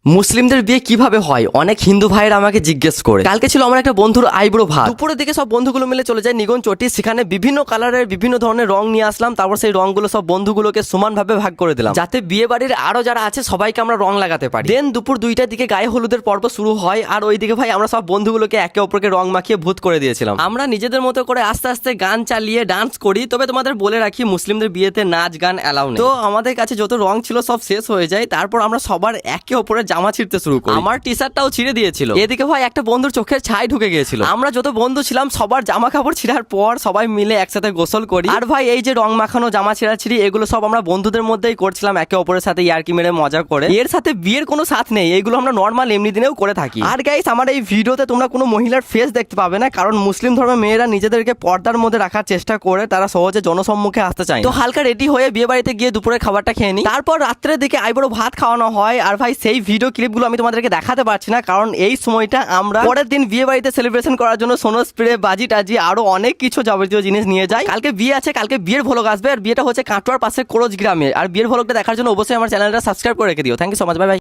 মুসলিমদের বিয়ে কিভাবে হয় অনেক হিন্দু ভাইয়েরা আমাকে জিজ্ঞেস করে। কালকে ছিল আমার একটা বন্ধুর আইব্রো ভাত। দুপুরের দিকে সব বন্ধুগুলো মিলে চলে যায় নিগন চটি, সেখানে বিভিন্ন কালারের বিভিন্ন ধরনের রং নিয়ে আসলাম। তারপর সেই রংগুলো সব বন্ধুগুলোকে সমানভাবে ভাগ করে দিলাম, যাতে বিয়ে বাড়ির আরো যারা আছে সবাইকে আমরা রং লাগাতে পারি। দেন দুপুর 2টার দিকে গায়ে হলুদের পর্ব শুরু হয়, আর ওইদিকে ভাই আমরা সব বন্ধুগুলোকে একে অপরকে রং মাখিয়ে ভূত করে দিয়েছিলাম। আমরা নিজেদের মতো করে আস্তে আস্তে গান চালিয়ে ডান্স করি। তবে তোমাদের বলে রাখি, মুসলিমদের বিয়েতে নাচ গান অ্যালাউ নেই। তো আমাদের কাছে যত রং ছিল সব শেষ হয়ে যায়। তারপর আমরা সবার একে অপরের জামা ছিঁড়তে শুরু করি। আমার টি শার্টটাও ছিঁড়ে দিয়েছিল। এদিকে ভাই একটা বন্ধুর চোখের ছাই ঢুকে গিয়েছিল। আমরা যত বন্ধু ছিলাম সবার জামা কাপড় ছিঁড়ার পর সবাই মিলে একসাথে গোসল করি। আর ভাই এই যে রং মাখানো জামা ছিঁড়াছিঁড়ি এগুলো সব আমরা বন্ধুদের মধ্যেই করছিলাম, একে অপরের সাথে ইয়ার্কি মেরে মজা করে। এর সাথে বিয়ের কোনো সাথ নেই, এগুলো আমরা নর্মাল এমনি দিনেও করে থাকি। আর গাইস, আমার এই ভিডিওতে তোমরা কোনো মহিলার ফেস দেখতে পাবে না, কারণ মুসলিম ধর্মের মেয়েরা নিজেদেরকে পর্দার মধ্যে রাখার চেষ্টা করে, তারা সহজে জনসম্মুখে আসতে চায়। তো হালকা রেডি হয়ে বিয়ে বাড়িতে গিয়ে দুপুরের খাবারটা খেয়ে নিই। তারপর রাত্রের দিকে আইবুড়ো ভাত খাওয়ানো হয়। আর ভাই সেই ভিডিও ক্লিপগুলো আমি তোমাদেরকে দেখাতে পারছি না, কারণ এই সময়টা আমরা পরের দিন বিয়ে বাড়িতে সেলিব্রেশন করার জন্য সোনো স্প্রে, বাজি টাজি আরো অনেক কিছু যাবতীয় জিনিস নিয়ে যাই। কালকে বিয়ে আছে, কালকে বিয়ের ভ্লগ আসবে। আর বিয়েটা হচ্ছে কাটোয়ার পাশে কোরজ গ্রামে। আর বিয়ের ভ্লগটা দেখার জন্য অবশ্যই আমার চ্যানেলটা সাবস্ক্রাইব করে রেখে দিও। Thank you so much, bye by.